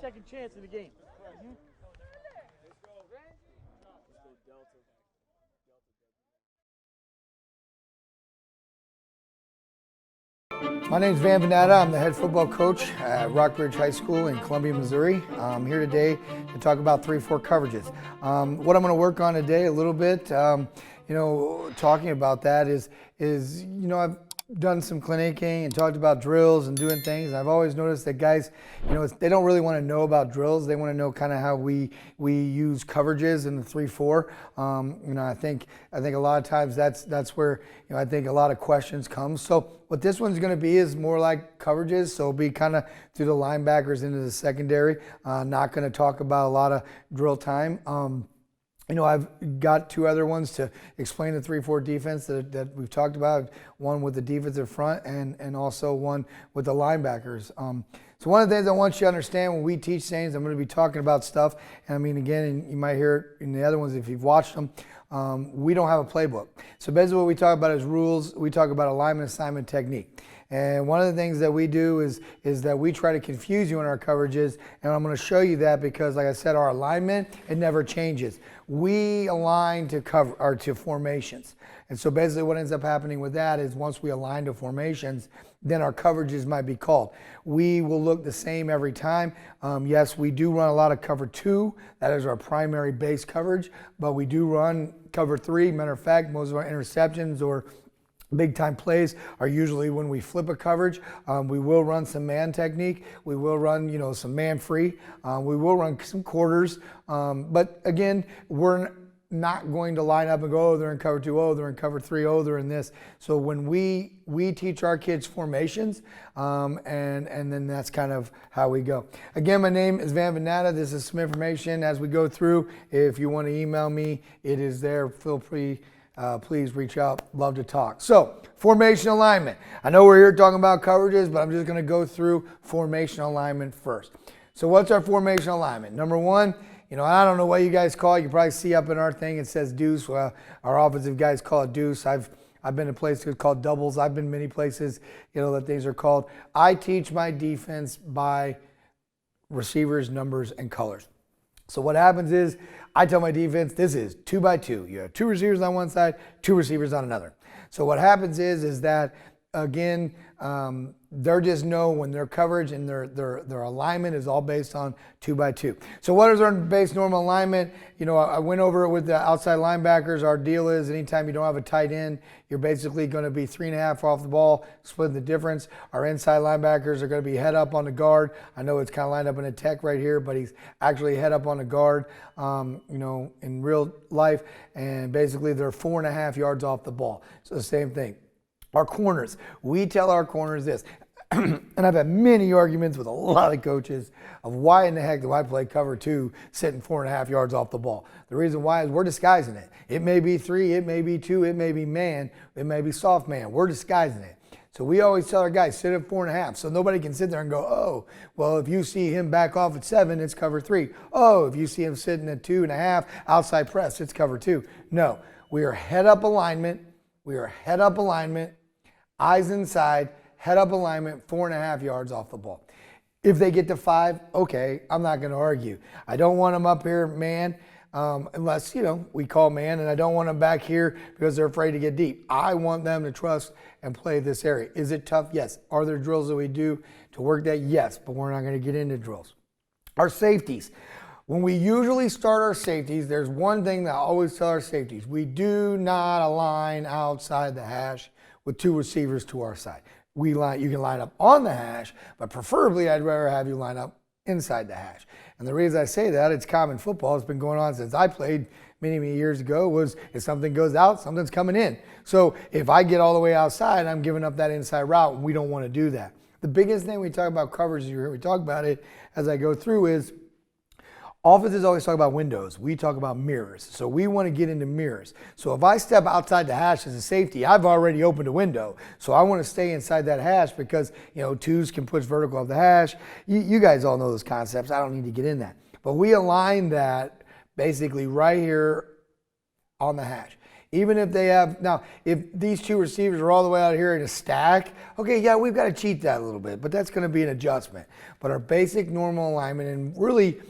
second chance in the game. My name is Vanatta. I'm the head football coach at Rockbridge High School in Columbia, Missouri. I'm here today to talk about 3-4 coverages. What I'm going to work on today a little bit, talking about that is I've done some clinicking and talked about drills and doing things. And I've always noticed that guys, they don't really want to know about drills. They want to know kind of how we use coverages in the 3-4. I think a lot of times that's where I think a lot of questions come. So what this one's going to be is more like coverages. So it'll be kind of through the linebackers into the secondary. Not going to talk about a lot of drill time. I've got two other ones to explain the 3-4 defense that we've talked about, one with the defensive front and also one with the linebackers. So one of the things I want you to understand when we teach things, I'm going to be talking about stuff, and again, you might hear it in the other ones if you've watched them, we don't have a playbook. So basically what we talk about is rules. We talk about alignment, assignment, technique. And one of the things that we do is that we try to confuse you in our coverages, and I'm going to show you that because, like I said, our alignment, it never changes. We align to formations. And so basically what ends up happening with that is once we align to formations, then our coverages might be called. We will look the same every time. Yes, we do run a lot of cover 2. That is our primary base coverage, but we do run cover 3. Matter of fact, most of our interceptions or big time plays are usually when we flip a coverage. We will run some man technique. We will run, some man free. We will run some quarters. But again, we're not going to line up and go, oh, they're in cover 2, oh, they're in cover 3, oh, they're in this. So when we teach our kids formations, and then that's kind of how we go. Again, my name is Vanatta. This is some information as we go through. If you want to email me, it is there. Feel free. Please reach out. Love to talk. So, formation alignment. I know we're here talking about coverages, but I'm just going to go through formation alignment first. So, what's our formation alignment? Number one, I don't know what you guys call it. You probably see up in our thing it says deuce. Well, our offensive guys call it deuce. I've been in places called doubles. I've been many places, that things are called. I teach my defense by receivers, numbers, and colors. So what happens is I tell my defense, this is 2x2. You have 2 receivers on one side, 2 receivers on another. So what happens is that, again, they're just know when their coverage and their alignment is all based on 2x2. So what is our base normal alignment? I went over it with the outside linebackers. Our deal is anytime you don't have a tight end, you're basically going to be 3.5 off the ball, splitting the difference. Our inside linebackers are going to be head up on the guard. I know it's kind of lined up in a tech right here, but he's actually head up on the guard, in real life. And basically they're 4.5 yards off the ball. So the same thing. Our corners, we tell our corners this, and I've had many arguments with a lot of coaches of why in the heck do I play cover 2 sitting 4.5 yards off the ball. The reason why is we're disguising it. It may be 3, it may be 2, it may be man, it may be soft man. We're disguising it. So we always tell our guys, sit at 4.5. So nobody can sit there and go, oh, well, if you see him back off at 7, it's cover 3. Oh, if you see him sitting at 2.5, outside press, it's cover 2. No, we are head up alignment. We are head up alignment. Eyes inside, head up alignment, 4.5 yards off the ball. If they get to 5, okay, I'm not going to argue. I don't want them up here, man, unless, we call man, and I don't want them back here because they're afraid to get deep. I want them to trust and play this area. Is it tough? Yes. Are there drills that we do to work that? Yes, but we're not going to get into drills. Our safeties. When we usually start our safeties, there's one thing that I always tell our safeties. We do not align outside the hash with 2 receivers to our side. You can line up on the hash, but preferably I'd rather have you line up inside the hash. And the reason I say that, it's common football. It's been going on since I played many, many years ago, was if something goes out, something's coming in. So if I get all the way outside, I'm giving up that inside route, and we don't want to do that. The biggest thing we talk about coverage, you hear me talk about it as I go through, is offenses always talk about windows. We talk about mirrors. So we want to get into mirrors. So if I step outside the hash as a safety, I've already opened a window. So I want to stay inside that hash because, 2s can push vertical off the hash. You guys all know those concepts. I don't need to get in that. But we align that basically right here on the hash. Even if they have, now, if these two receivers are all the way out here in a stack, okay, yeah, we've got to cheat that a little bit, but that's going to be an adjustment. But our basic normal alignment, and really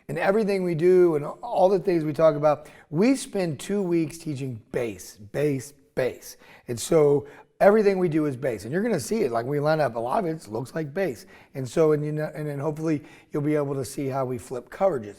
in everything we do and all the things we talk about, we spend 2 weeks teaching base. And so everything we do is base, and you're going to see it. Like we line up, a lot of it looks like base. And so, and then hopefully you'll be able to see how we flip coverages.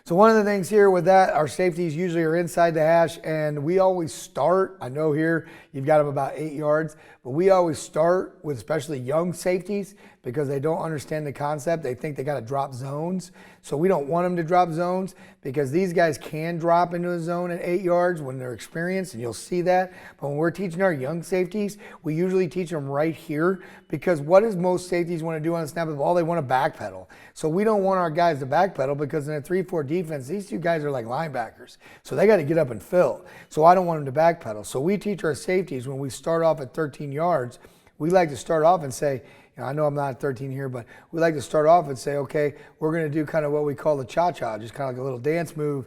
So one of the things here with that, our safeties usually are inside the hash, and we always start, I know here you've got them about 8 yards, but we always start with especially young safeties because they don't understand the concept. They think they got to drop zones. So we don't want them to drop zones because these guys can drop into a zone at 8 yards when they're experienced, and you'll see that. But when we're teaching our young safeties, we usually teach them right here because what does most safeties want to do on a snap of the ball? They want to backpedal. So we don't want our guys to backpedal because in a 3-4 defense, these two guys are like linebackers. So they got to get up and fill. So I don't want them to backpedal. So we teach our safeties when we start off at 13 yards, we like to start off and say, I know I'm not at 13 here, but we like to start off and say, okay, we're going to do kind of what we call the cha-cha, just kind of like a little dance move,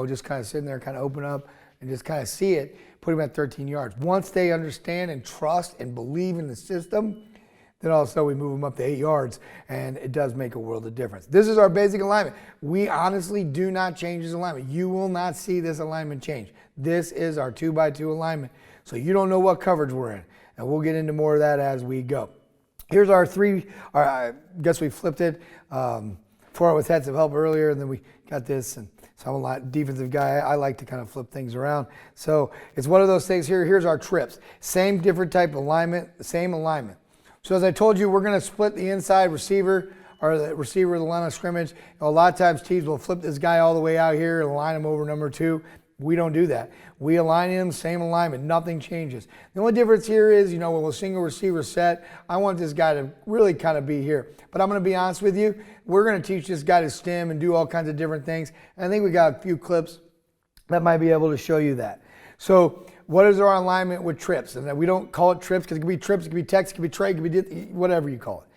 just kind of sitting there, kind of open up and just kind of see it, put them at 13 yards. Once they understand and trust and believe in the system, then all of a sudden we move them up to 8 yards, and it does make a world of difference. This is our basic alignment. We honestly do not change this alignment. You will not see this alignment change. This is our 2x2 alignment. So you don't know what coverage we're in, and we'll get into more of that as we go. Here's our three, I guess we flipped it. 4 with heads of help earlier, and then we got this, and so I'm a lot defensive guy. I like to kind of flip things around. So it's one of those things here. Here's our trips. Same different type of alignment, same alignment. So as I told you, we're going to split the inside receiver, or the receiver of the line of scrimmage. A lot of times teams will flip this guy all the way out here and line him over number 2. We don't do that. We align him, same alignment, nothing changes. The only difference here is, when a single receiver set, I want this guy to really kind of be here. But I'm going to be honest with you, we're going to teach this guy to stem and do all kinds of different things. And I think we got a few clips that might be able to show you that. So what is our alignment with trips? And we don't call it trips because it could be trips, it could be text, it could be trade, it could be whatever you call it.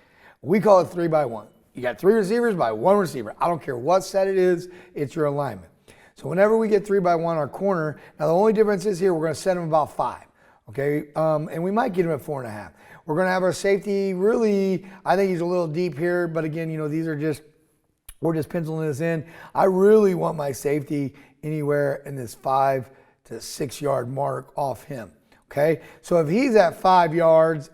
We call it 3x1. You got 3 receivers by 1 receiver. I don't care what set it is, it's your alignment. So whenever we get 3x1 our corner, now the only difference is here, we're going to set him about 5, okay? And we might get him at 4.5. We're going to have our safety really, I think he's a little deep here, but again, these are just, we're just penciling this in. I really want my safety anywhere in this 5 to 6 yard mark off him, okay? So if he's at 5 yards,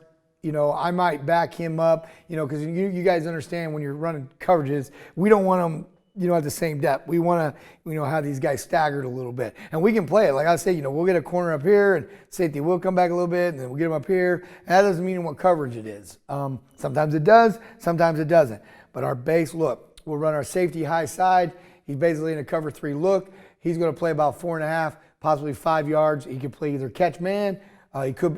I might back him up, because you guys understand when you're running coverages, we don't want them at the same depth. We want to, have these guys staggered a little bit. And we can play it. Like I said, we'll get a corner up here and safety will come back a little bit and then we'll get them up here. And that doesn't mean what coverage it is. Sometimes it does, sometimes it doesn't. But our base look, we'll run our safety high side. He's basically in a cover 3 look. He's going to play about 4.5, possibly 5 yards. He can play either catch man.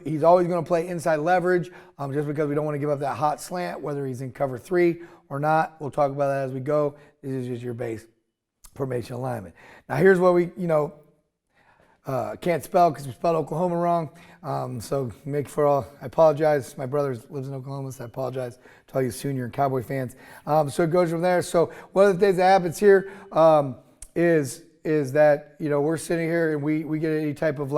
He's always going to play inside leverage just because we don't want to give up that hot slant, whether he's in cover 3 or not. We'll talk about that as we go. This is just your base formation alignment. Now here's what we, can't spell because we spelled Oklahoma wrong. So I apologize. My brother lives in Oklahoma, so I apologize to all you Sooner and Cowboy fans. So it goes from there. So one of the things that happens here is that, we're sitting here and we get any type of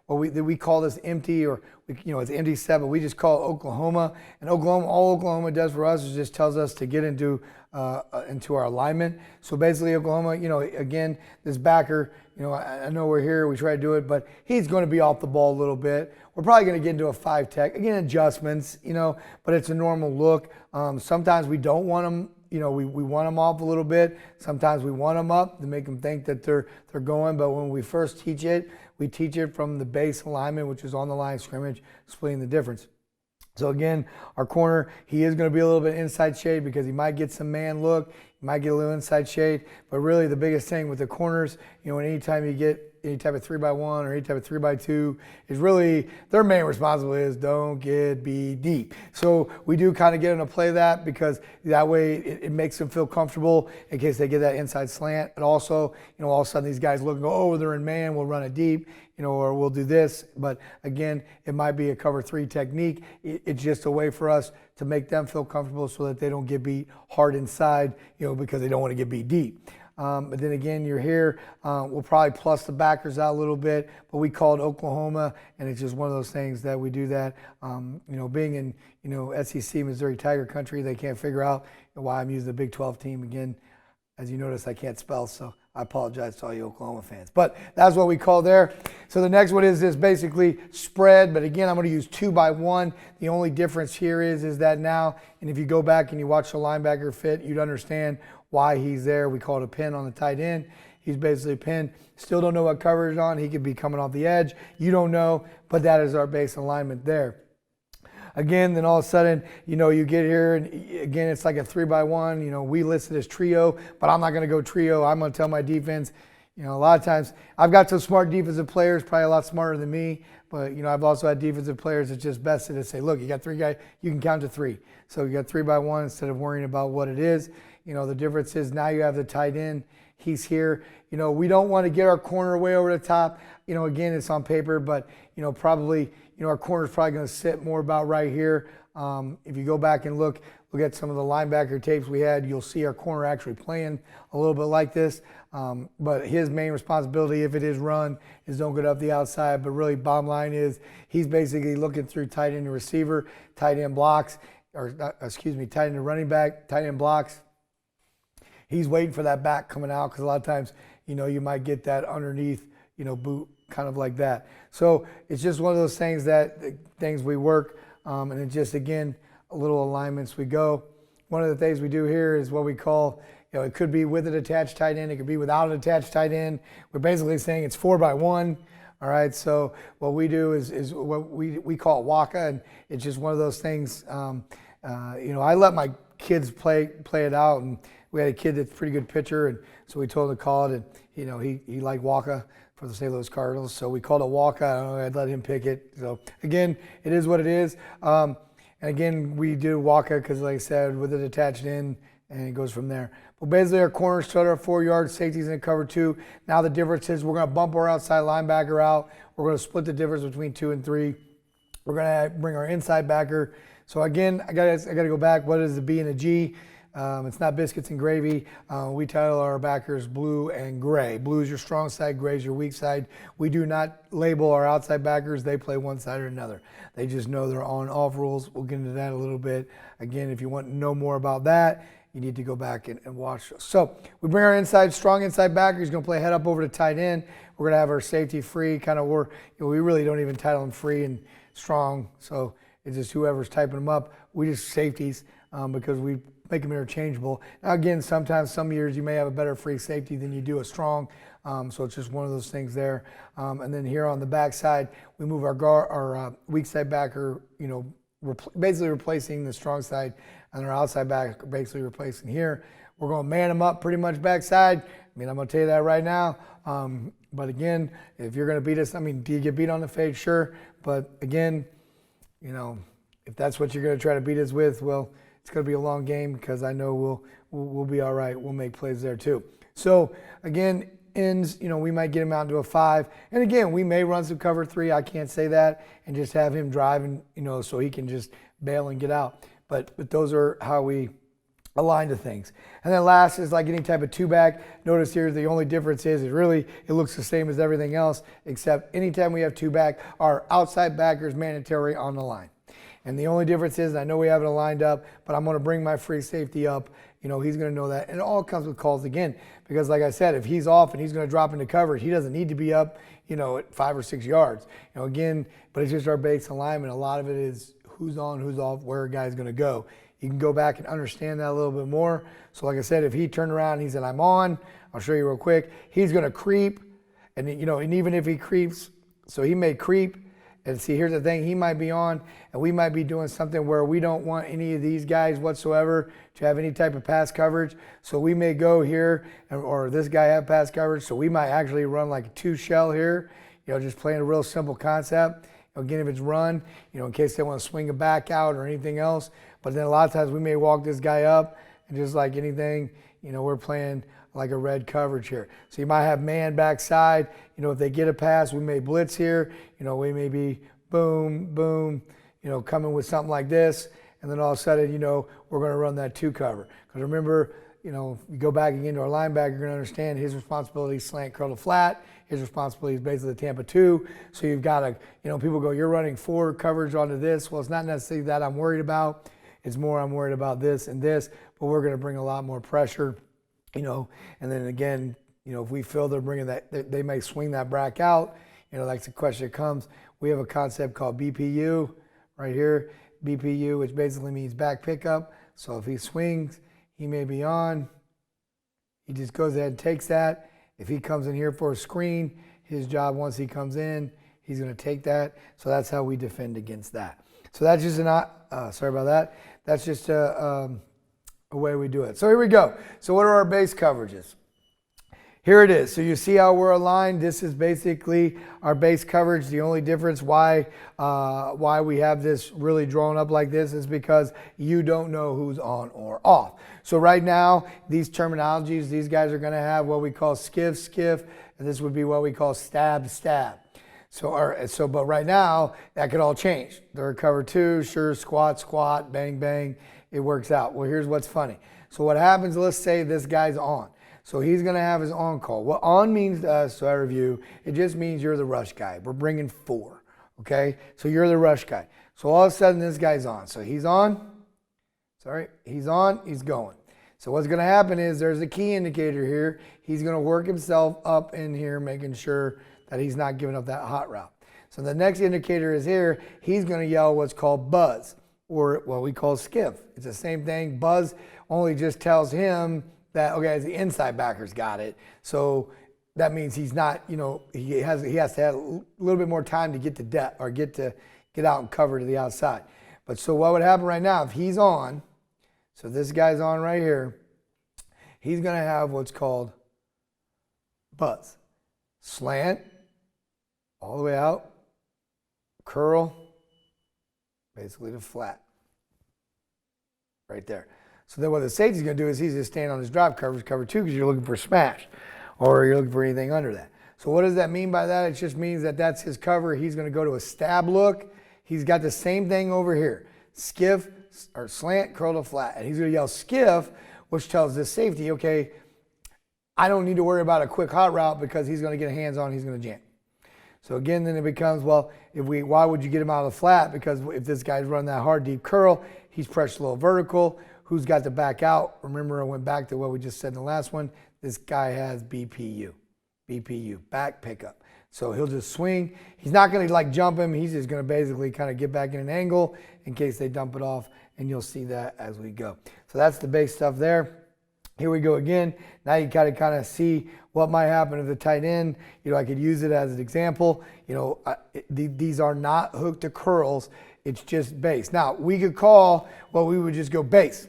we call this empty, or it's empty set, but we just call it Oklahoma. And all Oklahoma does for us is just tells us to get into our alignment. So basically Oklahoma, again, this backer, I know we're here, we try to do it, but he's going to be off the ball a little bit. We're probably going to get into a 5 tech, again, adjustments, but it's a normal look. Sometimes we don't want them. We want them off a little bit. Sometimes we want them up to make them think that they're going. But when we first teach it, we teach it from the base alignment, which is on the line of scrimmage, splitting the difference. So again, our corner, he is going to be a little bit inside shade because he might get some man look. He might get a little inside shade. But really the biggest thing with the corners, anytime you get any type of 3x1 or any type of 3x2 is really their main responsibility is don't be deep. So we do kind of get them to play that because that way it makes them feel comfortable in case they get that inside slant. And also, all of a sudden these guys look and go, oh, they're in man, we'll run it deep, or we'll do this. But again, it might be a cover 3 technique. It's just a way for us to make them feel comfortable so that they don't get beat hard inside, because they don't want to get beat deep. But then again, you're here. We'll probably plus the backers out a little bit, but we call it Oklahoma, and it's just one of those things that we do that. Being in SEC Missouri Tiger country, they can't figure out why I'm using the Big 12 team again. As you notice, I can't spell, so I apologize to all you Oklahoma fans. But that's what we call there. So the next one is this basically spread, but again, I'm going to use 2x1. The only difference here is that now, and if you go back and you watch the linebacker fit, you'd understand why he's there. We call it a pin on the tight end. He's basically a pin. Still don't know what coverage on. He could be coming off the edge. You don't know, but that is our base alignment there. Again, then all of a sudden, you get here, and again, it's like a 3x1. We list it as trio, but I'm not going to go trio. I'm going to tell my defense, a lot of times, I've got some smart defensive players, probably a lot smarter than me, but, I've also had defensive players that just bested to say, look, you got 3 guys, you can count to 3. So you got 3x1 instead of worrying about what it is. The difference is now you have the tight end. He's here. We don't want to get our corner way over the top. Again, it's on paper, but, probably, our corner's probably going to sit more about right here. If you go back and look at some of the linebacker tapes we had, you'll see our corner actually playing a little bit like this. But his main responsibility, if it is run, is don't get up the outside. But really, bottom line is he's basically looking through tight end and receiver, tight end blocks, tight end and running back, tight end blocks. He's waiting for that back coming out because a lot of times, you might get that underneath, boot kind of like that. So it's just one of those things things we work, and it just, again, a little alignments we go. One of the things we do here is what we call, it could be with an attached tight end. It could be without an attached tight end. We're basically saying it's 4x1. All right. So what we do is what we call it Waka, and it's just one of those things. I let my kids play it out, and we had a kid that's a pretty good pitcher, and so we told him to call it, and he liked Waka for the St. Louis Cardinals, so we called it Waka. I'd let him pick it. So again, it is what it is. And again, we do Waka because, like I said, with it attached in, and it goes from there. But basically, our corners start our 4 yards, safeties in cover 2. Now the difference is we're going to bump our outside linebacker out. We're going to split the difference between 2 and 3. We're going to bring our inside backer. So again, I got to go back. What is the B and a G? It's not biscuits and gravy. We title our backers blue and gray. Blue is your strong side, gray is your weak side. We do not label our outside backers. They play one side or another. They just know they're on off rules. We'll get into that a little bit. Again, if you want to know more about that, you need to go back and watch those. So we bring our strong inside backer. He's going to play head up over to tight end. We're going to have our safety free, kind of where we really don't even title them free and strong. So it's just whoever's typing them up. We just safeties because we make them interchangeable. Now again, sometimes some years you may have a better free safety than you do a strong. So it's just one of those things there. And then here on the back side, we move our weak side backer, basically replacing the strong side, and our outside back basically replacing here. We're going to man them up pretty much backside. I'm going to tell you that right now. But again, if you're going to beat us, do you get beat on the fade? Sure. But again, if that's what you're going to try to beat us with, well, it's going to be a long game because I know we'll be all right. We'll make plays there too. So again, ends, we might get him out to a 5. And again, we may run some cover 3. I can't say that, and just have him driving, so he can just bail and get out. But those are how we align to things. And then last is like any type of 2-back. Notice here the only difference is it looks the same as everything else, except anytime we have 2-back, our outside backer is mandatory on the line. And the only difference is, I know we have it lined up, but I'm going to bring my free safety up. He's going to know that. And it all comes with calls again, because like I said, if he's off and he's going to drop into coverage, he doesn't need to be up, at 5 or 6 yards. Again, but it's just our base alignment. A lot of it is who's on, who's off, where a guy's going to go. You can go back and understand that a little bit more. So like I said, if he turned around and he said, I'm on, I'll show you real quick. He's going to creep. And, and even if he creeps, so he may creep. And see, here's the thing, he might be on, and we might be doing something where we don't want any of these guys whatsoever to have any type of pass coverage. So we may go here, or this guy have pass coverage, so we might actually run like a 2 shell here, just playing a real simple concept. Again, if it's run, in case they want to swing it back out or anything else. But then a lot of times we may walk this guy up, and just like anything, we're playing like a red coverage here. So you might have man backside. If they get a pass, we may blitz here. We may be boom, boom, coming with something like this. And then all of a sudden, we're going to run that 2 cover. Because remember, you go back again to our linebacker, you're going to understand his responsibility is slant, curl to flat. His responsibility is basically the Tampa 2. So you've got to, people go, you're running 4 coverage onto this. Well, it's not necessarily that I'm worried about. It's more I'm worried about this and this, but we're going to bring a lot more pressure, and then again, if we feel they're bringing that, they may swing that back out. That's the question that comes. We have a concept called BPU right here. BPU, which basically means back pickup. So if he swings, he may be on. He just goes ahead and takes that. If he comes in here for a screen, his job once he comes in, he's going to take that. So that's how we defend against that. So that's just sorry about that. That's just a way we do it. So here we go. So what are our base coverages? Here it is. So you see how we're aligned. This is basically our base coverage. The only difference why we have this really drawn up like this is because you don't know who's on or off. So right now, these terminologies, these guys are going to have what we call skiff, and this would be what we call stab. But right now, that could all change. They're cover 2, sure, squat, bang. It works out. Well, here's what's funny. So what happens, let's say this guy's on. So he's going to have his on call. What on means to us, so I review, it just means you're the rush guy. We're bringing 4, okay? So you're the rush guy. So all of a sudden, this guy's on. So he's on. He's on, he's going. So what's going to happen is there's a key indicator here. He's going to work himself up in here, making sure that he's not giving up that hot route. So the next indicator is here. He's going to yell what's called buzz, or what we call skiff. It's the same thing. Buzz only just tells him that, okay, the inside backer's got it. So that means he's not, he has to have a little bit more time to get to depth or get out and cover to the outside. But so what would happen right now if he's on, so this guy's on right here, he's going to have what's called buzz. Slant, all the way out, curl, basically to flat. Right there. So then what the safety's going to do is he's just staying on his drop coverage, cover 2, because you're looking for smash, or you're looking for anything under that. So what does that mean by that? It just means that that's his cover. He's going to go to a stab look. He's got the same thing over here. Skiff or slant, curl to flat. And he's going to yell skiff, which tells this safety, okay, I don't need to worry about a quick hot route because he's going to get hands on, he's going to jam. So again, then it becomes, well, why would you get him out of the flat? Because if this guy's running that hard, deep curl, he's pressured a little vertical. Who's got to back out? Remember, I went back to what we just said in the last one. This guy has BPU, back pickup. So he'll just swing. He's not going to jump him. He's just going to basically kind of get back in an angle in case they dump it off, and you'll see that as we go. So that's the base stuff there. Here we go again. Now you got to kind of see what might happen if the tight end, I could use it as an example. These are not hook to curls. It's just base. Now, we could call, we would just go base.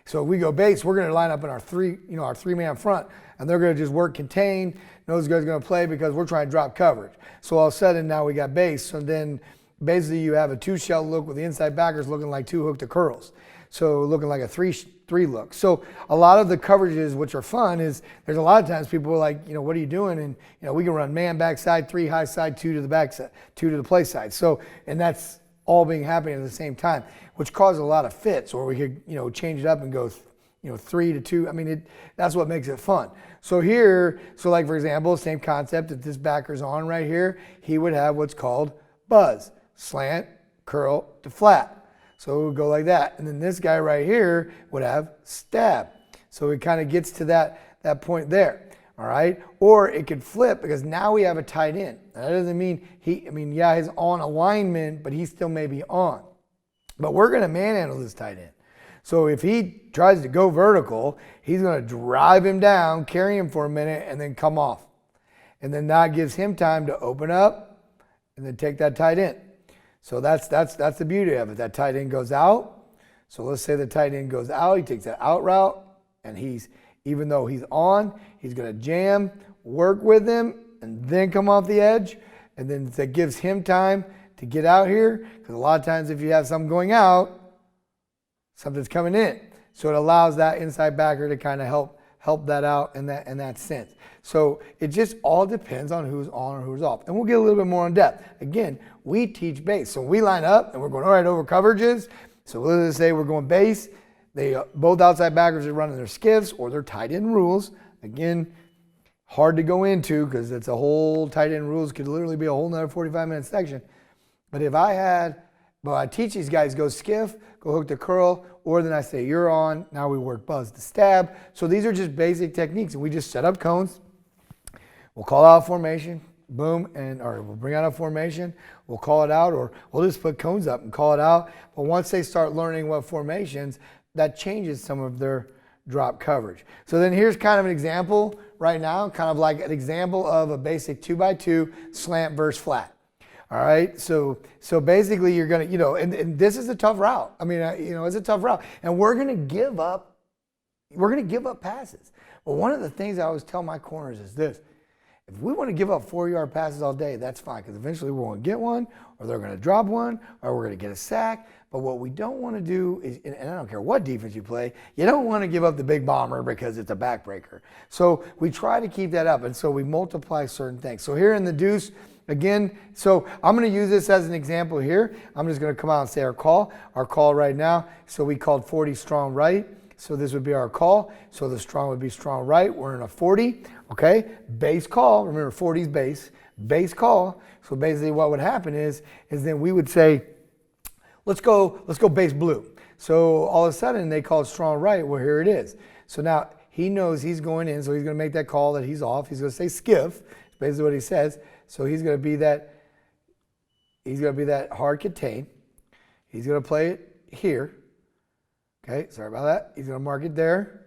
So if we go base, we're going to line up in our 3-man front, and they're going to just work contained. Those guys are going to play because we're trying to drop coverage. So all of a sudden, now we got base. So then basically you have a 2-shell look with the inside backers looking like 2 hook to curls. So looking like a 3 look. So a lot of the coverages, which are fun, is there's a lot of times people are like, what are you doing? And we can run man backside, 3 high side, 2 to the backside, 2 to the play side. So, and that's all being happening at the same time, which causes a lot of fits. Or we could, change it up and go, 3 to 2. I mean, that's what makes it fun. So here, like for example, same concept. If this backer's on right here, he would have what's called buzz, slant, curl to flat. So it would go like that. And then this guy right here would have stab. So it kind of gets to that point there. All right. Or it could flip because now we have a tight end. That doesn't mean he's on alignment, but he still may be on. But we're going to manhandle this tight end. So if he tries to go vertical, he's going to drive him down, carry him for a minute, and then come off. And then that gives him time to open up and then take that tight end. So that's the beauty of it. That tight end goes out. So let's say the tight end goes out. He takes that out route, and even though he's on, he's going to jam, work with him, and then come off the edge. And then that gives him time to get out here. Because a lot of times if you have something going out, something's coming in. So it allows that inside backer to kind of help that out in that sense. So it just all depends on who's on or who's off. And we'll get a little bit more in depth. Again, we teach base. So we line up and we're going, all right, over coverages. So let's say we're going base. Both outside backers are running their skiffs or their tight end rules. Again, hard to go into because it's a whole tight end rules could literally be a whole nother 45-minute section. But if I teach these guys go skiff, go hook to curl, or then I say you're on, now we work buzz to stab. So these are just basic techniques, and we just set up cones. We'll call out formation, boom, or we'll bring out a formation, we'll call it out, or we'll just put cones up and call it out. But once they start learning what formations, that changes some of their drop coverage. So then here's kind of an example right now, kind of like an example of a basic 2x2 slant versus flat. All right, so basically you're gonna, and this is a tough route. I mean, it's a tough route, and we're gonna give up passes. But one of the things I always tell my corners is this: if we want to give up 4-yard passes all day, that's fine, because eventually we're going to get one, or they're going to drop one, or we're going to get a sack. But what we don't want to do is, and I don't care what defense you play, you don't want to give up the big bomber because it's a backbreaker. So we try to keep that up, and so we multiply certain things. So here in the deuce, again, so I'm going to use this as an example here. I'm just going to come out and say our call right now. So we called 40 strong right. So this would be our call. So the strong would be strong right. We're in a 40, okay? Base call. Remember, 40 is base. Base call. So basically what would happen is then we would say, let's go base blue. So all of a sudden they called strong right. Well, here it is. So now he knows he's going in, so he's going to make that call that he's off. He's going to say skiff. That's basically what he says. So he's going to be that hard contain. He's going to play it here. Okay, sorry about that. He's going to mark it there.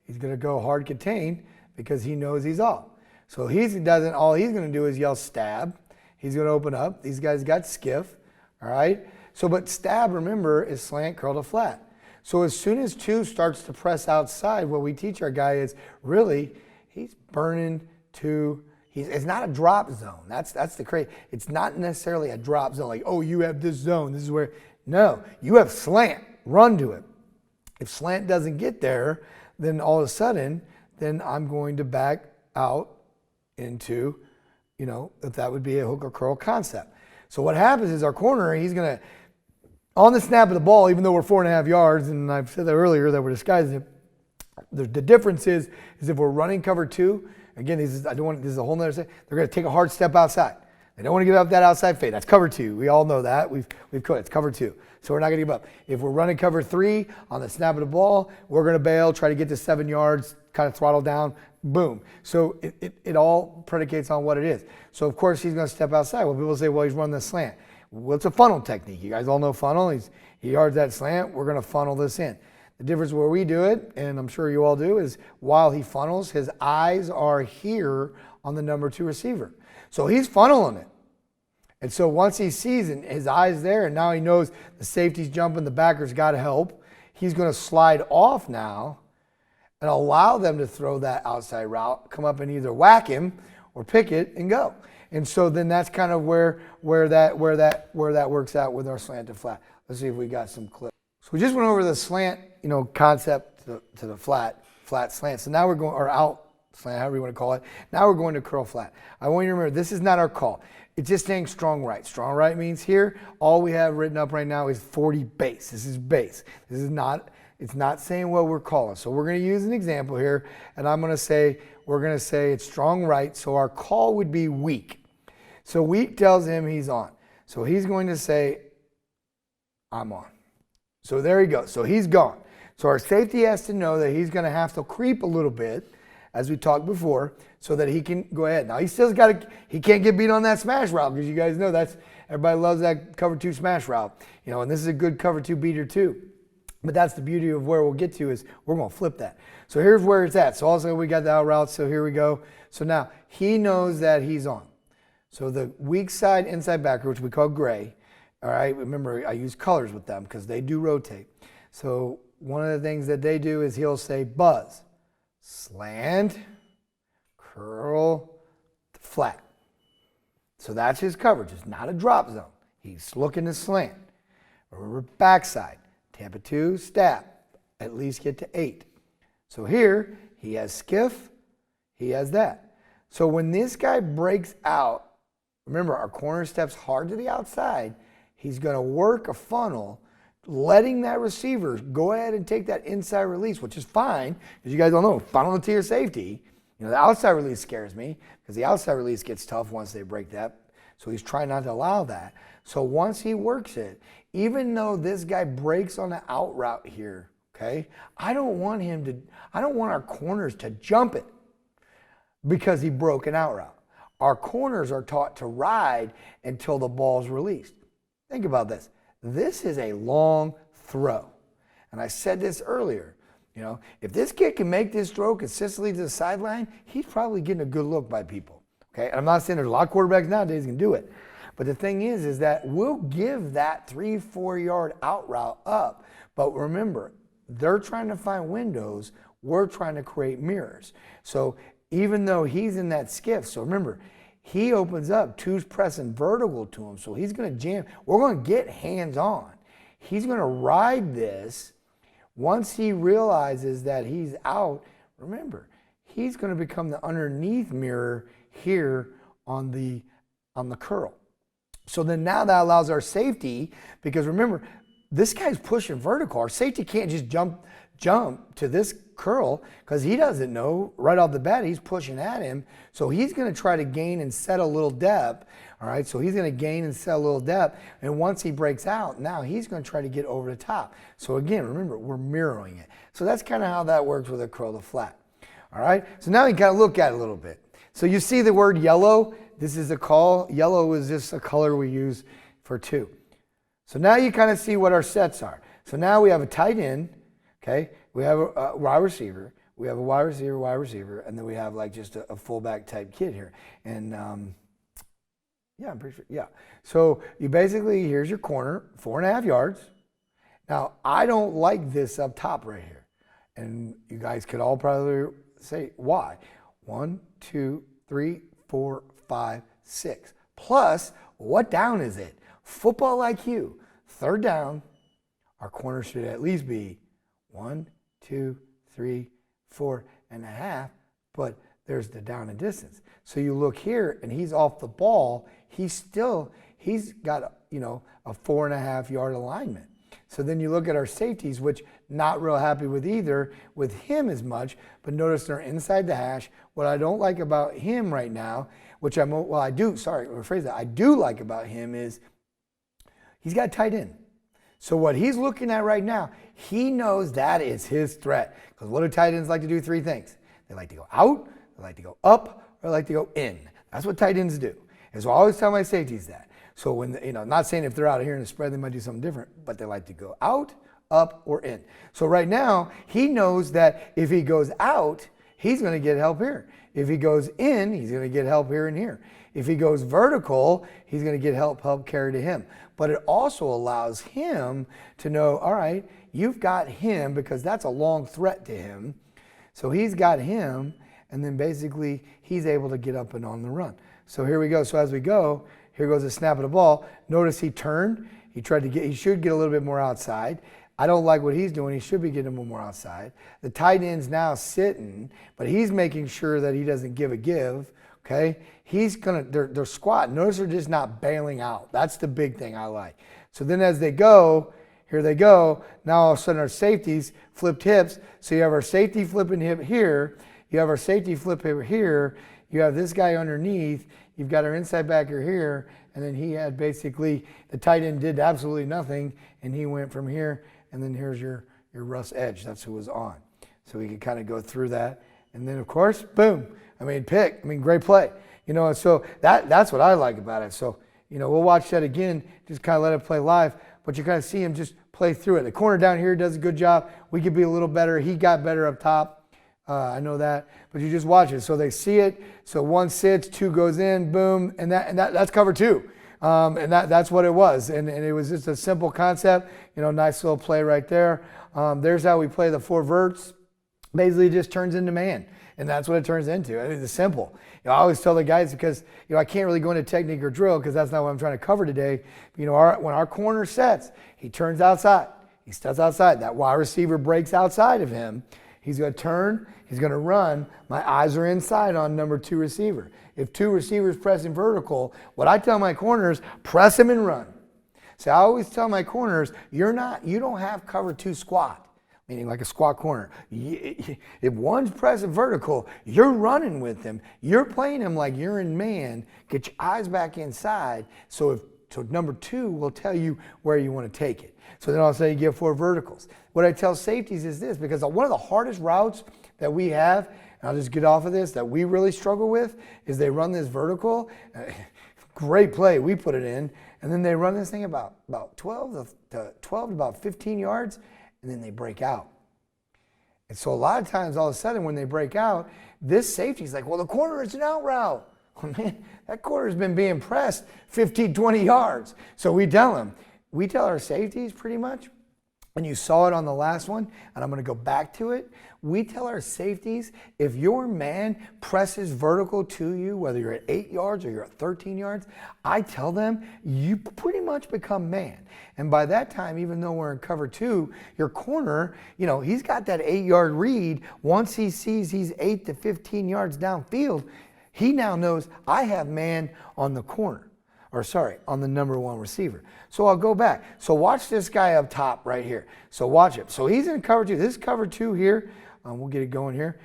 He's going to go hard contain because he knows he's off. So all he's going to do is yell stab. He's going to open up. These guys got skiff. All right. So, but stab, remember, is slant, curl to flat. So as soon as 2 starts to press outside, what we teach our guy is really he's burning to. It's not a drop zone. That's the crazy. It's not necessarily a drop zone. Like, oh, you have this zone. This is where. No, you have slant. Run to it. If slant doesn't get there, then all of a sudden, then I'm going to back out into, if that would be a hook or curl concept. So what happens is our corner, he's going to, on the snap of the ball, even though we're 4.5 yards, and I've said that earlier that we're disguising it, the difference is if we're running cover 2, again, this is a whole nother thing, they're going to take a hard step outside. They don't want to give up that outside fade. That's cover 2. We all know that. It's cover 2. So we're not going to give up. If we're running cover 3 on the snap of the ball, we're going to bail, try to get to 7 yards, kind of throttle down, boom. So it all predicates on what it is. So of course he's going to step outside. Well, people say, well, he's running the slant. Well, it's a funnel technique. You guys all know funnel. He yards that slant. We're going to funnel this in. The difference where we do it, and I'm sure you all do, is while he funnels, his eyes are here on the number 2 receiver. So he's funneling it. And so once he sees it, his eyes there, and now he knows the safety's jumping, the backer's got to help, he's going to slide off now and allow them to throw that outside route, come up and either whack him or pick it and go. And so then that's kind of where that works out with our slant to flat. Let's see if we got some clips. So we just went over the slant, concept to the flat slant. So now we're going, or out slant, however you want to call it. Now we're going to curl flat. I want you to remember, this is not our call. It's just saying strong right. Strong right means here, all we have written up right now is 40 base. This is base. It's not saying what we're calling. So we're going to use an example here, and we're going to say it's strong right. So our call would be weak. So weak tells him he's on. So he's going to say, I'm on. So there he goes. So he's gone. So our safety has to know that he's going to have to creep a little bit, as we talked before, so that he can go ahead. Now he he can't get beat on that smash route, because you guys know everybody loves that cover 2 smash route. And this is a good cover 2 beater too. But that's the beauty of where we'll get to is we're going to flip that. So here's where it's at. So also we got the out route. So here we go. So now he knows that he's on. So the weak side inside backer, which we call gray. All right. Remember, I use colors with them because they do rotate. So one of the things that they do is he'll say buzz, slant, curl, flat. So that's his coverage. It's not a drop zone. He's looking to slant. Remember, backside. Tampa 2, stab, at least get to 8. So here, he has skiff, he has that. So when this guy breaks out, remember our corner steps hard to the outside, he's going to work a funnel letting that receiver go ahead and take that inside release, which is fine, because you guys don't know, funnel it to your safety. You know, the outside release scares me, because the outside release gets tough once they break that. So he's trying not to allow that. So once he works it, even though this guy breaks on the out route here, okay, I don't want our corners to jump it because he broke an out route. Our corners are taught to ride until the ball's released. Think about this. This is a long throw. And I said this earlier. You know, if this kid can make this throw consistently to the sideline, he's probably getting a good look by people. Okay, and I'm not saying there's a lot of quarterbacks nowadays who can do it. But the thing is that we'll give that 3-4 yard out route up. But remember, they're trying to find windows. We're trying to create mirrors. So even though he's in that skiff, so remember, he opens up, two's pressing vertical to him, so he's going to jam. We're going to get hands on. He's going to ride this. Once he realizes that he's out, remember, he's going to become the underneath mirror here on the curl. So then now that allows our safety, because remember, this guy's pushing vertical. Our safety can't just jump to this curl because he doesn't know right off the bat he's pushing at him. So he's going to try to gain and set a little depth. All right, so he's going to gain and set a little depth. And once he breaks out, now he's going to try to get over the top. So again, remember, we're mirroring it. So that's kind of how that works with a curl to flat. All right, so now you got to look at it a little bit. So you see the word yellow. This is a call. Yellow is just a color we use for two. So now you kind of see what our sets are. So now we have a tight end. Okay, we have a wide receiver, we have a wide receiver, and then we have like just a fullback type kid here. And yeah, I'm pretty sure, yeah. So you basically, here's your corner, 4.5 yards. Now, I don't like this up top right here. And you guys could all probably say, why? 1, 2, 3, 4, 5, 6. Plus, what down is it? Football IQ, third down, our corner should at least be 1, 2, 3, 4.5, but there's the down and distance. So you look here, and he's off the ball. He's got, you know, a 4.5 yard alignment. So then you look at our safeties, which not real happy with either with him as much, but notice they're inside the hash. What I don't like about him right now, which I do like about him is he's got tight end. So what he's looking at right now, he knows that is his threat. Because what do tight ends like to do? 3 things. They like to go out, they like to go up, or they like to go in. That's what tight ends do. And so I always tell my safeties that. So when, you know, not saying if they're out here in the spread, they might do something different, but they like to go out, up, or in. So right now, he knows that if he goes out, he's going to get help here. If he goes in, he's going to get help here and here. If he goes vertical, he's going to get help carry to him. But it also allows him to know, all right, you've got him, because that's a long threat to him. So he's got him, and then basically he's able to get up and on the run. So here we go. So as we go, here goes the snap of the ball. Notice he turned. He should get a little bit more outside. I don't like what he's doing. He should be getting a little more outside. The tight end's now sitting, but he's making sure that he doesn't give a give. Okay, they're squatting. Notice they're just not bailing out. That's the big thing I like. So then as they go, here they go. Now all of a sudden our safeties flipped hips. So you have our safety flipping hip here. You have our safety flip hip here. You have this guy underneath. You've got our inside backer here. And then he had basically, the tight end did absolutely nothing. And he went from here. And then here's your Russ edge. That's who was on. So we could kind of go through that. And then of course, boom. Great play. You know, so that's what I like about it. So, you know, we'll watch that again, just kind of let it play live, but you kind of see him just play through it. The corner down here does a good job. We could be a little better. He got better up top. I know that, but you just watch it. So they see it. So 1 sits, 2 goes in, boom, and that's cover 2. And that's what it was. And it was just a simple concept. You know, nice little play right there. There's how we play the 4 verts. Basically, it just turns into man. And that's what it turns into. I mean, it's simple. You know, I always tell the guys, because, you know, I can't really go into technique or drill because that's not what I'm trying to cover today. You know, when our corner sets, he turns outside. He steps outside. That wide receiver breaks outside of him. He's going to turn. He's going to run. My eyes are inside on number 2 receiver. If 2 receivers pressing vertical, what I tell my corners, press him and run. So I always tell my corners, you don't have cover 2 squat, meaning like a squat corner. If one's pressing vertical, you're running with him. You're playing him like you're in man. Get your eyes back inside. So number 2 will tell you where you want to take it. So then all of a sudden you get 4 verticals. What I tell safeties is this, because one of the hardest routes that we have, and I'll just get off of this, that we really struggle with, is they run this vertical. Great play, we put it in, and then they run this thing about 12 to about 15 yards, and then they break out. And so a lot of times, all of a sudden, when they break out, this safety's like, well, the corner is an out route. Well, man, that corner's been being pressed 15, 20 yards. So we tell our safeties pretty much, and you saw it on the last one, and I'm going to go back to it. We tell our safeties, if your man presses vertical to you, whether you're at 8 yards or you're at 13 yards, I tell them, you pretty much become man. And by that time, even though we're in cover 2, your corner, he's got that 8-yard read. Once he sees he's 8 to 15 yards downfield, he now knows I have man on the corner. On the number 1 receiver. So I'll go back. So watch this guy up top right here. So watch him. So he's in cover 2. This is cover 2 here. We'll get it going here.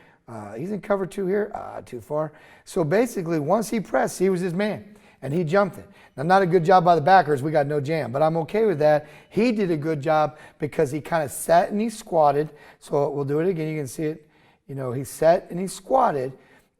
He's in cover 2 here. Too far. So basically, once he pressed, he was his man, and he jumped it. Now, not a good job by the backers. We got no jam, but I'm okay with that. He did a good job because he kind of sat and he squatted. So we'll do it again. You can see it. He sat and he squatted.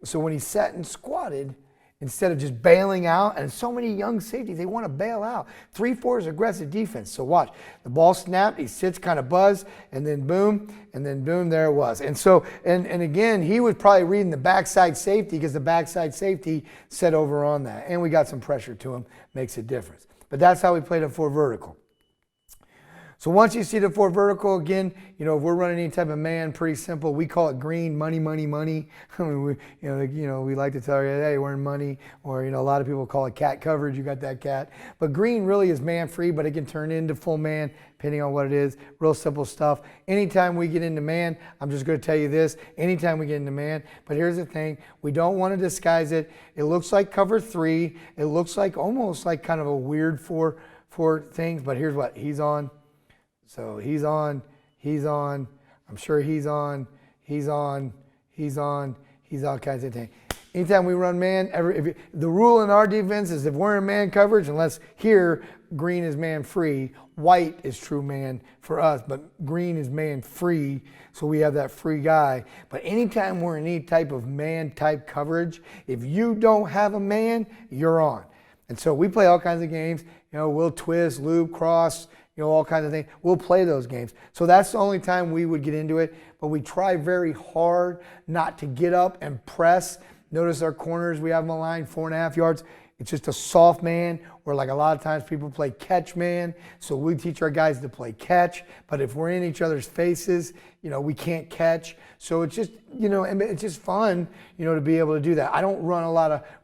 So when he sat and squatted, instead of just bailing out, and so many young safeties, they want to bail out. 3-4 is aggressive defense. So watch, the ball snapped, he sits kind of buzzed, and then boom, there it was. And so, and again, he was probably reading the backside safety because the backside safety set over on that. And we got some pressure to him, makes a difference. But that's how we played it 4 vertical. So once you see the 4 vertical, again, if we're running any type of man, pretty simple. We call it green, money, money, money. I mean, we like to tell you, hey, we're in money. Or, a lot of people call it cat coverage. You got that cat. But green really is man free, but it can turn into full man depending on what it is. Real simple stuff. Anytime we get into man, I'm just going to tell you this. Anytime we get into man, but here's the thing. We don't want to disguise it. It looks like cover 3. It looks like almost like kind of a weird 4 things, but here's what he's on. So he's on, I'm sure he's on all kinds of things. Anytime we run man, the rule in our defense is if we're in man coverage, unless here, green is man free, white is true man for us, but green is man free, so we have that free guy. But anytime we're in any type of man type coverage, if you don't have a man, you're on. And so we play all kinds of games, we'll twist, loop, cross, all kinds of things. We'll play those games. So that's the only time we would get into it. But we try very hard not to get up and press. Notice our corners, we have them aligned 4.5 yards. It's just a soft man, or like a lot of times people play catch man. So we teach our guys to play catch. But if we're in each other's faces, we can't catch. So it's just, and it's just fun, to be able to do that.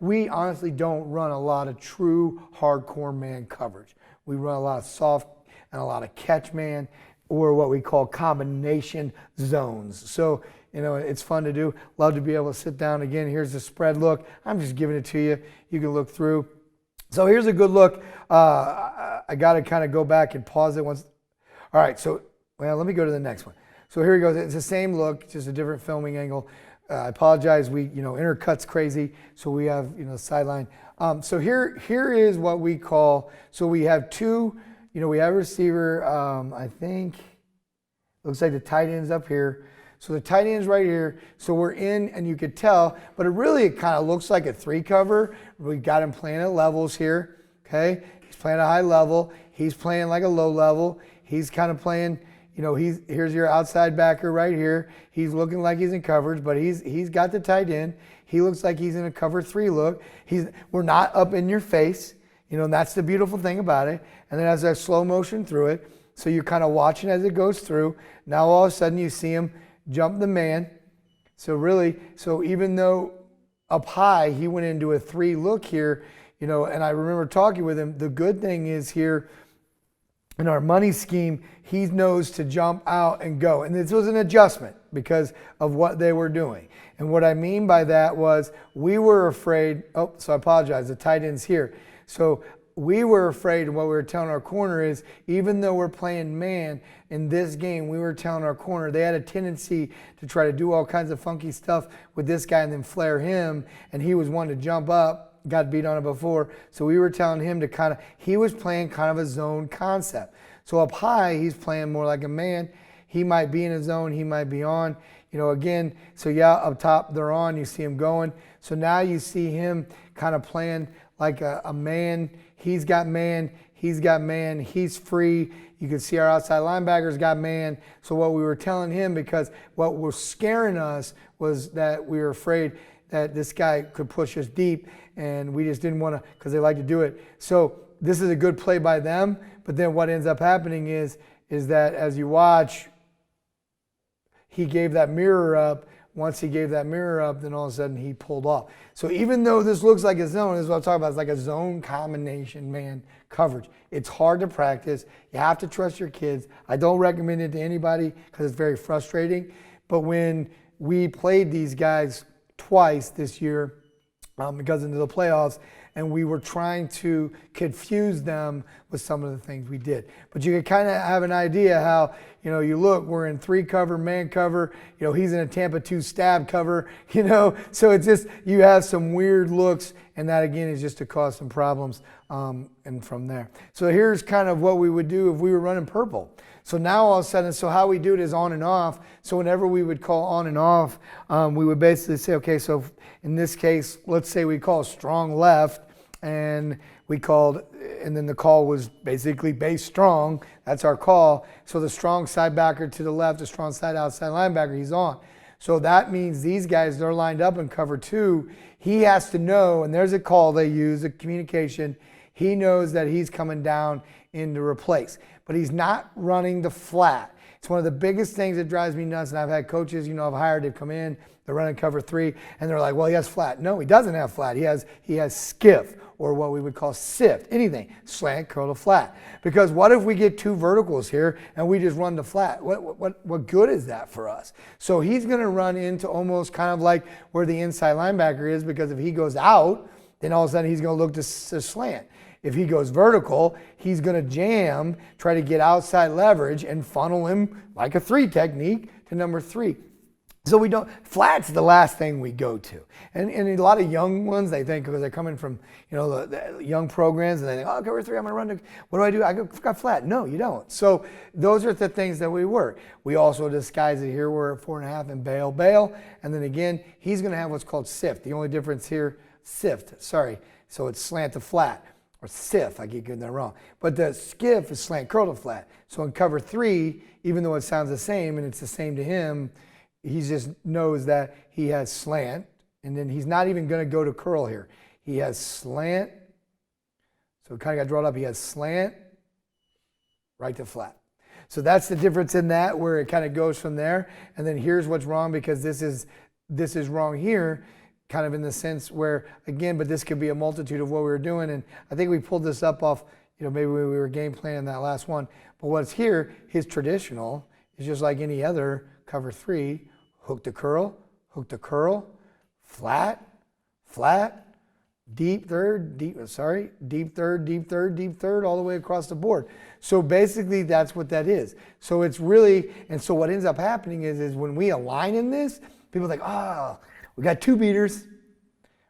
We honestly don't run a lot of true hardcore man coverage. We run a lot of soft and a lot of catch man, or what we call combination zones. So, it's fun to do. Love to be able to sit down. Again, here's the spread look. I'm just giving it to you. You can look through. So here's a good look. I got to kind of go back and pause it once. All right, so, let me go to the next one. So here he goes. It's the same look, just a different filming angle. I apologize. We, intercut's crazy, so we have, sideline. So here is what we call, so we have 2, we have a receiver, I think, looks like the tight end's up here. So the tight end's right here. So we're in, and you could tell, but it kind of looks like a 3 cover. We got him playing at levels here, okay? He's playing a high level. He's playing like a low level. He's kind of playing, here's your outside backer right here. He's looking like he's in coverage, but he's got the tight end. He looks like he's in a cover 3 look. We're not up in your face. And that's the beautiful thing about it. And then as I slow motion through it, so you're kind of watching as it goes through. Now all of a sudden you see him jump the man. So even though up high he went into a 3 look here, and I remember talking with him, the good thing is here in our money scheme, he knows to jump out and go. And this was an adjustment because of what they were doing. And what I mean by that was we were afraid, so I apologize, the tight end's here. So we were afraid, and what we were telling our corner is, even though we're playing man in this game, we were telling our corner they had a tendency to try to do all kinds of funky stuff with this guy and then flare him, and he was one to jump up, got beat on it before. So we were telling him to he was playing kind of a zone concept. So up high, he's playing more like a man. He might be in a zone, he might be on. Again, so yeah, up top they're on, you see him going. So now you see him kind of playing like a man. He's got man, he's free. You can see our outside linebackers got man. So what we were telling him, because what was scaring us was that we were afraid that this guy could push us deep, and we just didn't want to, because they like to do it. So this is a good play by them, but then what ends up happening is that as you watch, he gave that mirror up. Once he gave that mirror up, then all of a sudden he pulled off. So even though this looks like a zone, this is what I'm talking about, it's like a zone combination man coverage. It's hard to practice. You have to trust your kids. I don't recommend it to anybody because it's very frustrating. But when we played these guys twice this year, because into the playoffs, and we were trying to confuse them with some of the things we did. But you can kind of have an idea how, you look, we're in 3 cover, man cover, he's in a Tampa 2 stab cover, so it's just, you have some weird looks, and that again is just to cause some problems, and from there. So here's kind of what we would do if we were running purple. So now all of a sudden, so how we do it is on and off. So whenever we would call on and off, we would basically say, okay, so in this case, let's say we call strong left, and then the call was basically base strong. That's our call. So the strong side backer to the left, the strong side outside linebacker, he's on. So that means these guys, they're lined up in cover 2. He has to know, and there's a call they use, a communication. He knows that he's coming down in to replace, but he's not running the flat. It's one of the biggest things that drives me nuts, and I've had coaches, I've hired, they've come in, they're running cover 3, and they're like, well, he has flat. No, he doesn't have flat. He has skiff, or what we would call sift, anything, slant, curl to flat. Because what if we get 2 verticals here and we just run the flat? What good is that for us? So he's going to run into almost kind of like where the inside linebacker is, because if he goes out, then all of a sudden he's going to look to slant. If he goes vertical, he's going to jam, try to get outside leverage and funnel him like a 3 technique to number 3. So flat's the last thing we go to. And a lot of young ones, they think, because they're coming from, the young programs, and they think, oh, cover 3, I'm going to run. What do? I've got flat. No, you don't. So those are the things that we work. We also disguise it here. We're at 4.5 and bail. And then again, he's going to have what's called sift. The only difference here, so it's slant to flat. Or sift, I keep getting that wrong. But the skiff is slant curl to flat. So in cover 3, even though it sounds the same and it's the same to him, he just knows that he has slant, and then he's not even going to go to curl here. He has slant, so it kind of got drawn up. He has slant, right to flat. So that's the difference in that, where it kind of goes from there. And then here's what's wrong, because this is wrong here, kind of in the sense where, again, but this could be a multitude of what we were doing. And I think we pulled this up off, maybe we were game planning that last one. But what's here, his traditional, is just like any other cover 3, hook to curl, flat, deep third, deep third, all the way across the board. So basically that's what that is. So it's really, and so what ends up happening is when we align in this, people are like, oh, we got 2 beaters.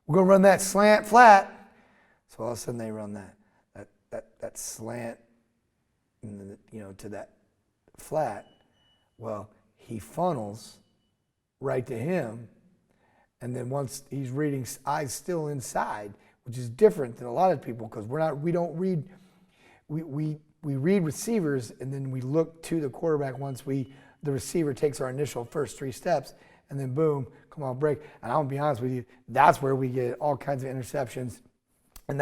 We're going to run that slant flat. So all of a sudden they run that slant, to that flat. Well, he funnels right to him, and then once he's reading eyes still inside, which is different than a lot of people, because we read receivers, and then we look to the quarterback once the receiver takes our initial first 3 steps, and then boom, come on, break. And I'll be honest with you, that's where we get all kinds of interceptions. And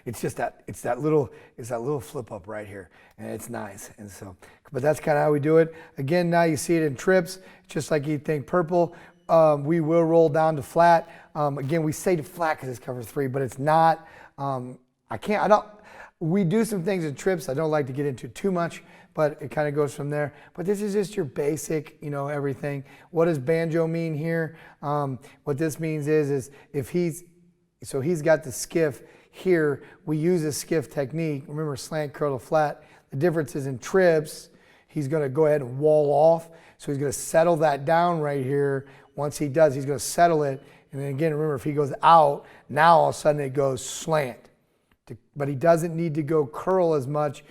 it's that little flip up right here, and it's nice. And so, but that's kind of how we do it. Again, now you see it in trips, just like you think purple. We will roll down to flat. Again, we say to flat because it's cover 3, but it's not. We do some things in trips I don't like to get into too much, but it kind of goes from there. But this is just your basic, everything. What does banjo mean here? What this means is if he's got the skiff, here we use a skiff technique. Remember, slant, curl to flat. The difference is in trips, he's going to go ahead and wall off. So he's going to settle that down right here. Once he does, he's going to settle it. And then again, remember, if he goes out, now all of a sudden it goes slant. But he doesn't need to go curl as much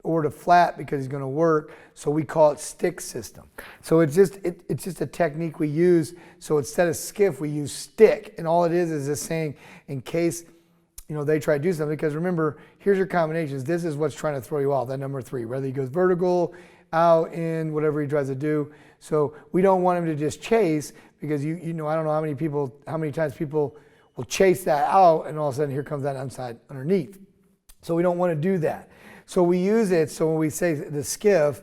or to flat because he's going to work. So we call it stick system. So it's just a technique we use. So instead of skiff, we use stick. And all it is just saying in case they try to do something. Because remember, here's your combinations. This is what's trying to throw you off, that number 3. Whether he goes vertical, out, in, whatever he tries to do. So we don't want him to just chase because I don't know how many times people will chase that out and all of a sudden here comes that inside underneath. So we don't want to do that. So we use it, so when we say the skiff,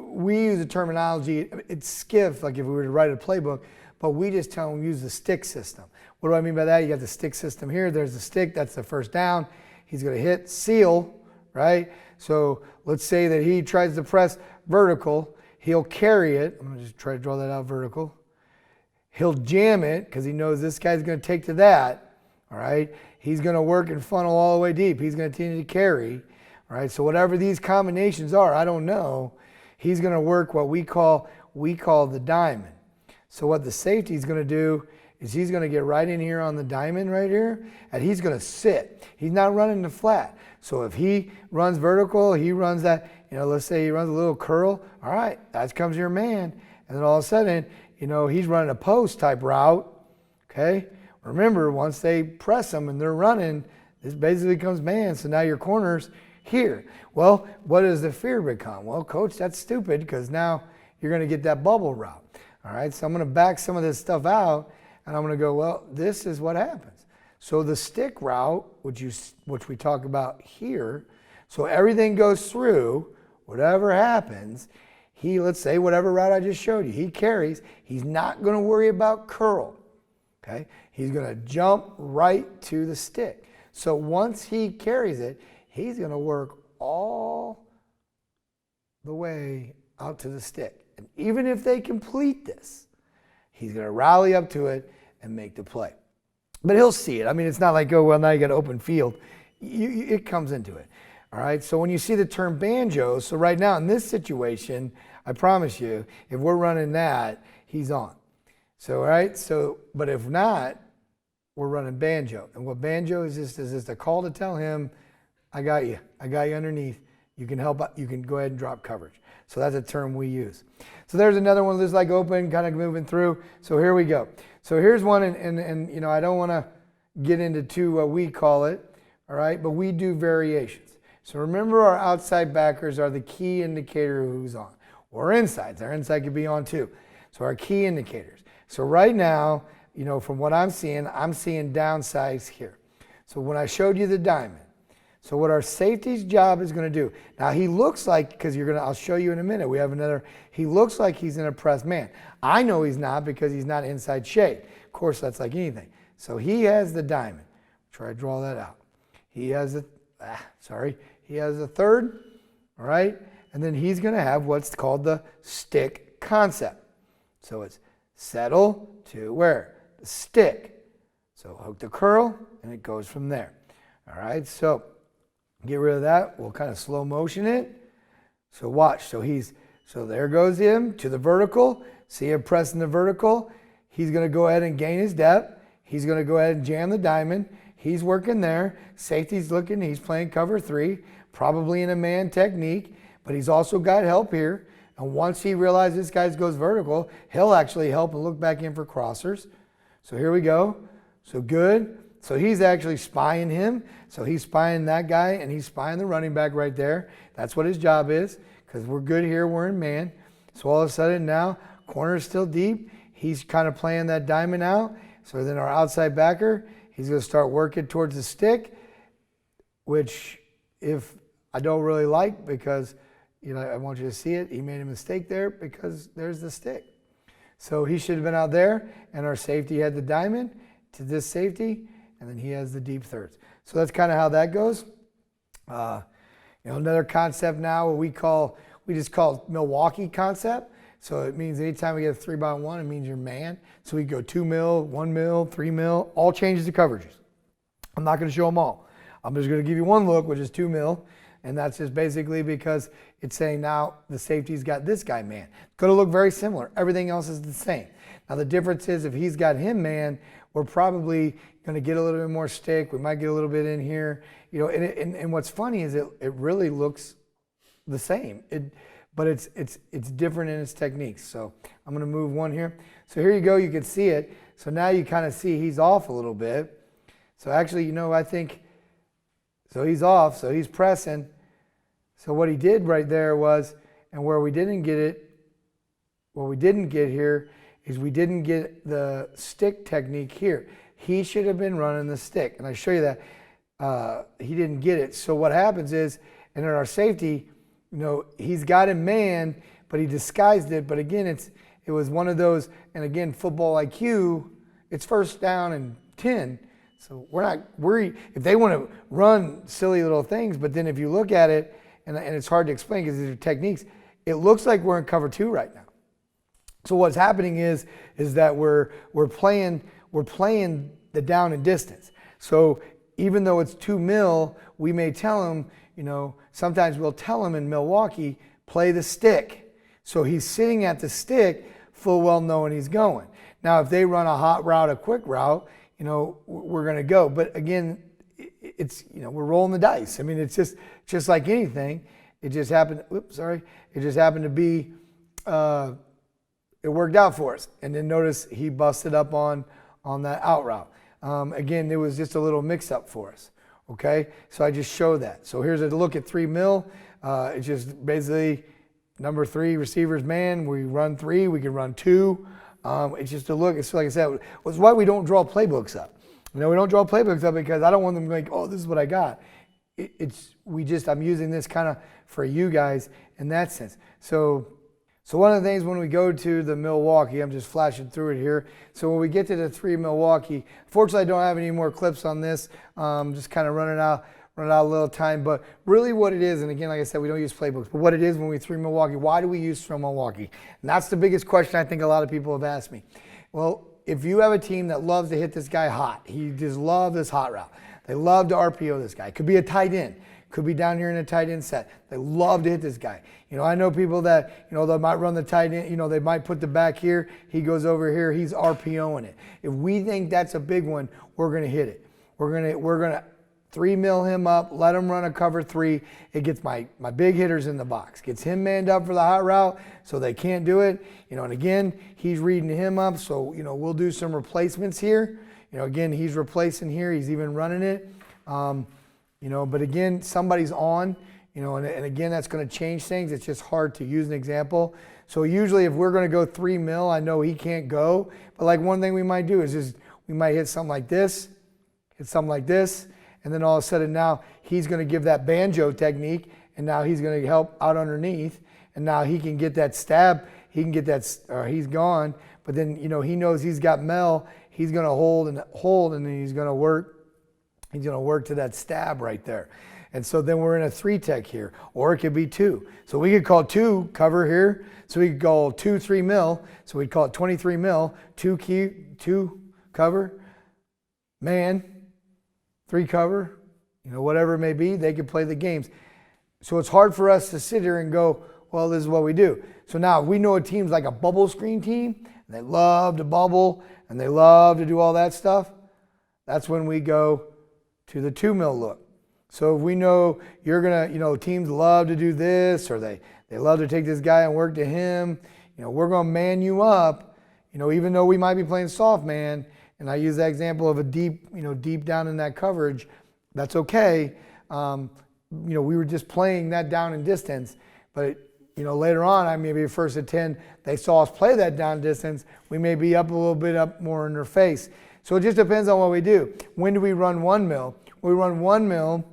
we use the terminology, it's skiff, like if we were to write a playbook, but we just tell them use the stick system. What do I mean by that? You got the stick system here, there's the stick, that's the first down. He's going to hit seal, right? So let's say that he tries to press vertical, he'll carry it. I'm going to just try to draw that out vertical. He'll jam it because he knows this guy's going to take to that, all right? He's going to work and funnel all the way deep. He's going to continue to carry, all right? So whatever these combinations are, I don't know, he's going to work what we call the diamond. So what the safety is going to do is he's going to get right in here on the diamond right here, and he's going to sit. He's not running the flat. So if he runs vertical, he runs that, let's say he runs a little curl, all right, that comes your man. And then all of a sudden, he's running a post type route, okay? Remember, once they press him and they're running, this basically becomes man. So now your corner's here. Well, what does the fear become? Well, coach, that's stupid because now you're going to get that bubble route. All right, so I'm going to back some of this stuff out and I'm going to go, well, this is what happens. So the stick route, which we talk about here, so everything goes through, whatever happens, let's say whatever route I just showed you, he carries, he's not going to worry about curl. Okay? He's going to jump right to the stick. So once he carries it, he's going to work all the way out to the stick. And even if they complete this, he's going to rally up to it and make the play. But he'll see it. I mean, it's not like, oh, well, now you got open field. It comes into it. All right? So when you see the term banjo, so right now in this situation, I promise you, if we're running that, he's on. So, all right? So, but if not, we're running banjo. And what banjo is just a call to tell him, I got you. I got you underneath. You can help. You can go ahead and drop coverage. So that's a term we use. So there's another one that's like open, kind of moving through. So here we go. So here's one, and I don't want to get into what we call it, all right? But we do variations. So remember, our outside backers are the key indicator of who's on, or insides. Our inside could be on too. So our key indicators. So right now, from what I'm seeing downsides here. So when I showed you the diamond, so what our safety's job is going to do. Now he looks like, because I'll show you in a minute, we have another, he looks like he's in a press man. I know he's not because he's not inside shade. Of course, that's like anything. So he has the diamond. Try to draw that out. He has he has a third, all right? And then he's going to have what's called the stick concept. So it's settle to where? The stick. So hook the curl, and it goes from there. All right, so get rid of that. We'll kind of slow motion it. So watch. So there goes him to the vertical. See him pressing the vertical. He's going to go ahead and gain his depth. He's going to go ahead and jam the diamond. He's working there. Safety's looking. He's playing cover 3, probably in a man technique, but he's also got help here. And once he realizes this guy goes vertical, he'll actually help and look back in for crossers. So here we go. So good. So he's actually spying him. So he's spying that guy, and he's spying the running back right there. That's what his job is, because we're good here. We're in man. So all of a sudden now, corner is still deep. He's kind of playing that diamond out. So then our outside backer, he's going to start working towards the stick, which if I don't really like, because I want you to see it. He made a mistake there because there's the stick. So he should have been out there, and our safety had the diamond to this safety, and then he has the deep thirds. So that's kind of how that goes. Another concept now, we just call Milwaukee concept. So it means anytime we get a 3-by-1, it means you're man. So we go 2 mil, 1 mil, 3 mil, all changes the coverages. I'm not going to show them all. I'm just going to give you one look, which is 2 mil. And that's just basically because it's saying now the safety's got this guy man. Going to look very similar. Everything else is the same. Now the difference is if he's got him man, we're probably going to get a little bit more stick. We might get a little bit in here. You know, and what's funny is it really looks the same. But it's different in its techniques. So I'm going to move one here. So here you go. You can see it. So now you kind of see he's off a little bit. So actually, you know, I think, so he's off. So he's pressing. So what he did right there was, and where we didn't get it, what we didn't get here is we didn't get the stick technique here. He should have been running the stick. And I show you that he didn't get it. So what happens is, and in our safety, you know, he's got him man, but he disguised it. But again, it was one of those, and again, football IQ, it's first down and 10. So we're not worried if they want to run silly little things, but then if you look at it, and it's hard to explain because these are techniques, it looks like we're in cover 2 right now. So what's happening is that we're playing the down and distance. So even though it's 2 mil, we may tell him, you know, sometimes we'll tell him in Milwaukee, play the stick. So he's sitting at the stick, full well knowing he's going. Now, if they run a hot route, a quick route, you know, we're going to go. But again, it's, you know, we're rolling the dice. I mean, it's just like anything. It just happened. Oops, sorry. It just happened to be. It worked out for us. And then notice he busted up on that out route. Again, it was just a little mix up for us. Okay, so I just show that. So here's a look at 3 mil. It's just basically number 3 receivers man. We run 3. We can run 2. It's just a look. It's like I said. It's why we don't draw playbooks up. You know, we don't draw playbooks up because I don't want them to be like, oh, this is what I got. I'm using this kind of for you guys in that sense. So one of the things when we go to the Milwaukee, I'm just flashing through it here. So when we get to the 3 Milwaukee, fortunately I don't have any more clips on this. Just kind of running out a little time. But really what it is, and again, like I said, we don't use playbooks, but what it is when we 3 Milwaukee, why do we use from Milwaukee? And that's the biggest question I think a lot of people have asked me. Well, if you have a team that loves to hit this guy hot, he just loves this hot route. They love to RPO this guy. It could be a tight end. Could be down here in a tight end set. They love to hit this guy. You know, I know people that, you know, they might run the tight end, you know, they might put the back here. He goes over here, he's RPOing it. If we think that's a big one, we're going to hit it. We're going to 3 mil him up, let him run a cover 3. It gets my big hitters in the box. Gets him manned up for the hot route so they can't do it. You know, and again, he's reading him up. So, you know, we'll do some replacements here. You know, again, he's replacing here. He's even running it. You know, but again, somebody's on, you know, and again, that's going to change things. It's just hard to use an example. So usually if we're going to go 3 mil, I know he can't go. But like one thing we might do is just we might hit something like this, and then all of a sudden now he's going to give that banjo technique, and now he's going to help out underneath, and now he can get that stab. He can get that, he's gone. But then, you know, he knows he's got Mel. He's going to hold, and then he's going to work. He's going to work to that stab right there. And so then we're in a 3 tech here, or it could be 2. So we could call 2 cover here. So we could call 2 3 mil. So we'd call it 23 mil, 2 cover, man, 3 cover, you know, whatever it may be. They could play the games. So it's hard for us to sit here and go, well, this is what we do. So now we know a team's like a bubble screen team. And they love to bubble and they love to do all that stuff. That's when we go to the 2 mil look. So if we know you're going to, you know, teams love to do this, or they love to take this guy and work to him, you know, we're going to man you up, you know, even though we might be playing soft man. And I use that example of a deep, you know, deep down in that coverage. That's okay. You know, we were just playing that down and distance, but you know, later on, I may be first at 10, they saw us play that down distance. We may be up a little bit up more in their face. So it just depends on what we do. When do we run 1 mil? We run 1 mil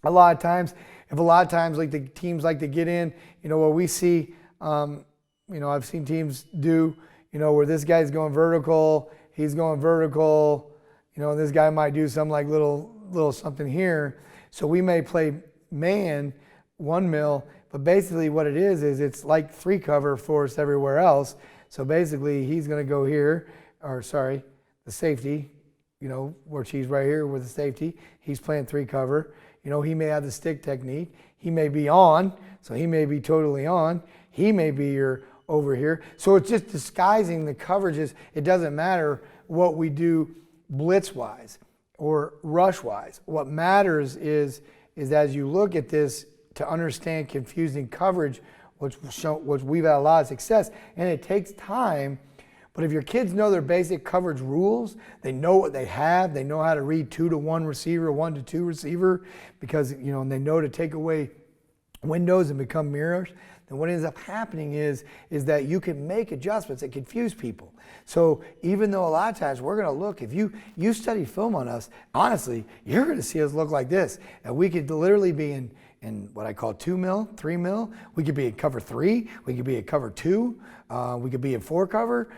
a lot of times. If a lot of times like the teams like to get in, you know, what we see, you know, I've seen teams do, you know, where this guy's going vertical, he's going vertical, you know, and this guy might do some like little something here. So we may play man 1 mil, but basically what it is it's like 3 cover for us everywhere else. So basically he's going to go here, or sorry, the safety, where he's right here with the safety, he's playing 3 cover. He may have the stick technique. He may be on, so he may be totally on. He may be your over here. So it's just disguising the coverages. It doesn't matter what we do blitz-wise or rush-wise. What matters is as you look at this to understand confusing coverage, which we've had a lot of success, and it takes time. But if your kids know their basic coverage rules, they know what they have, they know how to read 2-to-1 receiver, 1-to-2 receiver, because and they know to take away windows and become mirrors, then what ends up happening is that you can make adjustments that confuse people. So even though a lot of times we're going to look, if you study film on us, honestly, you're going to see us look like this. And we could literally be in what I call 2 mil, 3 mil. We could be in cover 3. We could be in cover 2. We could be in 4 cover.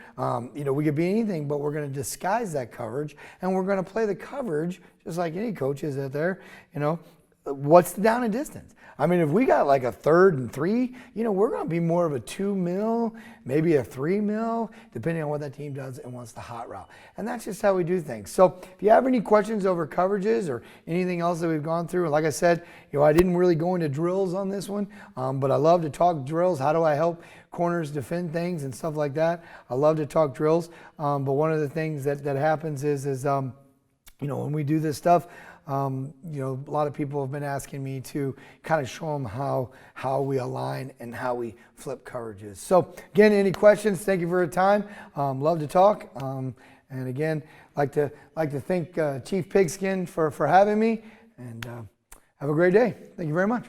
We could be anything, but we're going to disguise that coverage, and we're going to play the coverage just like any coaches out there. What's the down and distance? I mean, if we got like a 3rd and 3, we're going to be more of a 2 mil, maybe a 3 mil, depending on what that team does and wants the hot route. And that's just how we do things. So if you have any questions over coverages or anything else that we've gone through, like I said, I didn't really go into drills on this one, but I love to talk drills. How do I help corners defend things and stuff like that? I love to talk drills. But one of the things that happens is when we do this stuff, a lot of people have been asking me to kind of show them how we align and how we flip coverages. So again, any questions? Thank you for your time. Love to talk. And again, like to thank Chief Pigskin for having me. And have a great day. Thank you very much.